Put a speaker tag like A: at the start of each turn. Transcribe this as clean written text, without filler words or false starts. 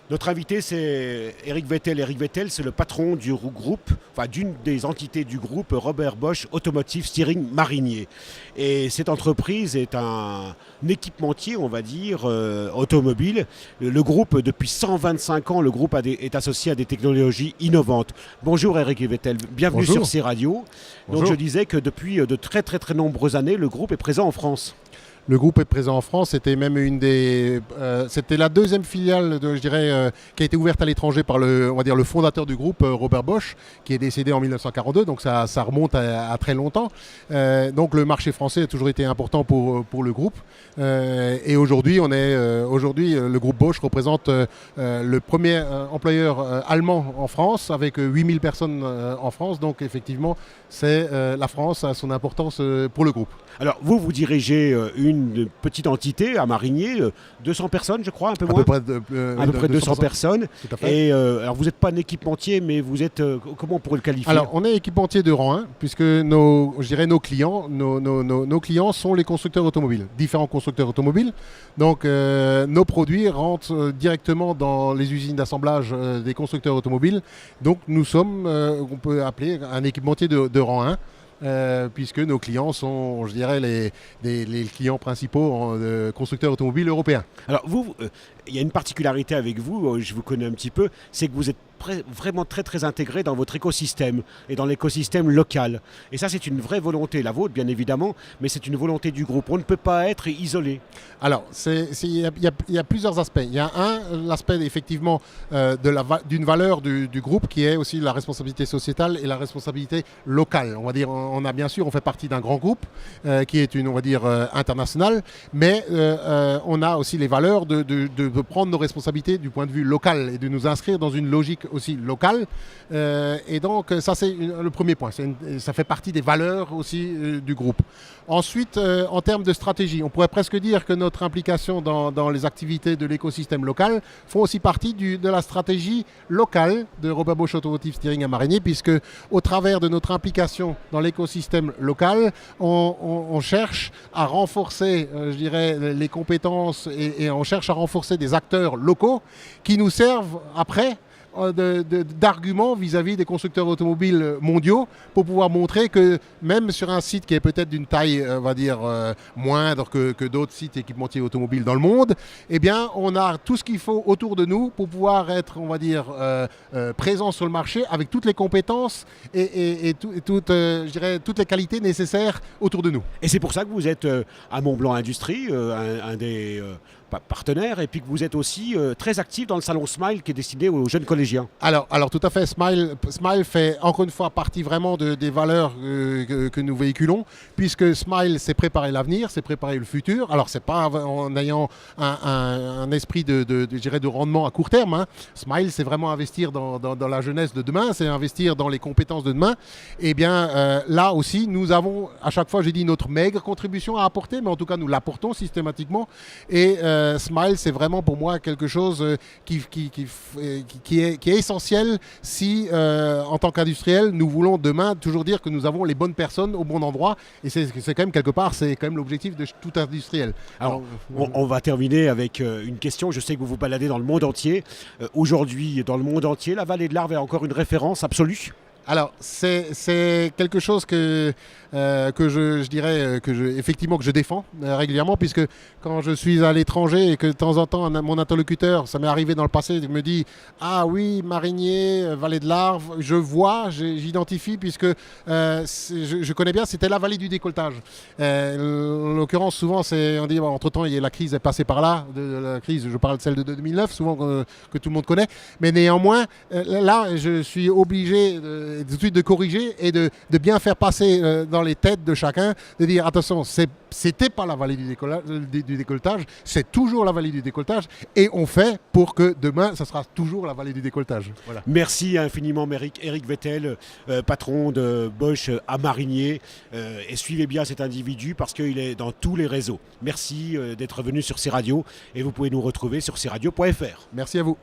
A: Notre invité, c'est Eric Vettel. Eric Vettel, c'est le patron du groupe, enfin d'une des entités du groupe Robert Bosch Automotive Steering Marinier. Et cette entreprise est un équipementier, on va dire, automobile. Le groupe, depuis 125 ans, le groupe est associé à des technologies innovantes. Bonjour Eric Vettel, bienvenue
B: Bonjour.
A: sur C-Radio. Donc je disais que depuis de très nombreuses années, le groupe est présent en France.
B: Le groupe est présent en France. C'était même c'était la deuxième filiale, qui a été ouverte à l'étranger par le fondateur du groupe, Robert Bosch, qui est décédé en 1942. Donc ça remonte à très longtemps. Donc le marché français a toujours été important pour le groupe. Et aujourd'hui, le groupe Bosch représente le premier employeur allemand en France, avec 8000 personnes en France. Donc effectivement, la France a son importance pour le groupe.
A: Alors vous dirigez une petite entité à Marinier, 200 personnes je crois, un peu moins.
B: À peu près
A: 200 personnes.
B: Tout à fait.
A: Et alors vous n'êtes pas un équipementier, mais vous êtes, comment on pourrait le qualifier?
B: Alors on est équipementier de rang 1, puisque nos clients sont les constructeurs automobiles, différents constructeurs automobiles. Donc nos produits rentrent directement dans les usines d'assemblage des constructeurs automobiles. Donc nous sommes, on peut appeler un équipementier de rang 1. Puisque nos clients sont, les clients principaux de constructeurs automobiles européens.
A: Alors vous, il y a une particularité avec vous, je vous connais un petit peu, c'est que vous êtes vraiment très intégré dans votre écosystème et dans l'écosystème local. Et ça, c'est une vraie volonté, la vôtre bien évidemment, mais c'est une volonté du groupe. On ne peut pas être isolé.
B: Alors, il y a plusieurs aspects. Il y a l'aspect effectivement d'une valeur du groupe qui est aussi la responsabilité sociétale et la responsabilité locale. On va dire, on fait partie d'un grand groupe qui est international, mais on a aussi les valeurs de prendre nos responsabilités du point de vue local et de nous inscrire dans une logique aussi locale. Et donc, ça, c'est le premier point. Ça fait partie des valeurs aussi du groupe. Ensuite, en termes de stratégie, on pourrait presque dire que notre implication dans les activités de l'écosystème local font aussi partie de la stratégie locale de Robert Bosch Automotive Steering à Marinier, puisque au travers de notre implication dans l'écosystème local, on cherche à renforcer, les compétences et on cherche à renforcer des acteurs locaux qui nous servent après d'arguments vis-à-vis des constructeurs automobiles mondiaux pour pouvoir montrer que même sur un site qui est peut-être d'une taille, moindre que d'autres sites équipementiers automobiles dans le monde, eh bien, on a tout ce qu'il faut autour de nous pour pouvoir être, présent sur le marché avec toutes les compétences et toutes les qualités nécessaires autour de nous.
A: Et c'est pour ça que vous êtes à Montblanc Industrie, un des partenaires, et puis que vous êtes aussi très actif dans le salon Smile qui est destiné aux jeunes collégiens.
B: Alors tout à fait, Smile fait encore une fois partie vraiment des valeurs que nous véhiculons, puisque Smile, c'est préparer l'avenir, c'est préparer le futur. Alors c'est pas en ayant un esprit de rendement à court terme, hein. Smile, c'est vraiment investir dans la jeunesse de demain, c'est investir dans les compétences de demain. Et bien là aussi, nous avons à chaque fois, j'ai dit, notre maigre contribution à apporter, mais en tout cas nous l'apportons systématiquement. Et Smile, c'est vraiment pour moi quelque chose qui est essentiel si, en tant qu'industriel, nous voulons demain toujours dire que nous avons les bonnes personnes au bon endroit. Et c'est quand même quelque part, c'est quand même l'objectif de tout industriel.
A: Alors, on va terminer avec une question. Je sais que vous vous baladez dans le monde entier. Aujourd'hui, dans le monde entier, la vallée de l'Arve est encore une référence absolue?
B: Alors, c'est quelque chose que je défends régulièrement, puisque quand je suis à l'étranger et que de temps en temps mon interlocuteur, ça m'est arrivé dans le passé, me dit « Ah oui, Marinier, vallée de l'Arve », j'identifie, puisque je connais bien, c'était la vallée du décolletage. En l'occurrence, souvent, on dit entre-temps, la crise est passée par là, la crise, je parle de celle de 2009, souvent que tout le monde connaît, mais néanmoins, là, je suis obligé tout de suite de corriger et de bien faire passer dans les têtes de chacun, de dire attention, c'était pas la vallée du décolletage, c'est toujours la vallée du décolletage, et on fait pour que demain, ça sera toujours la vallée du décolletage. Voilà.
A: Merci infiniment Eric Vettel, patron de Bosch à Marinier, et suivez bien cet individu parce qu'il est dans tous les réseaux. Merci d'être venu sur C-Radio, et vous pouvez nous retrouver sur cradio.fr.
B: Merci à vous.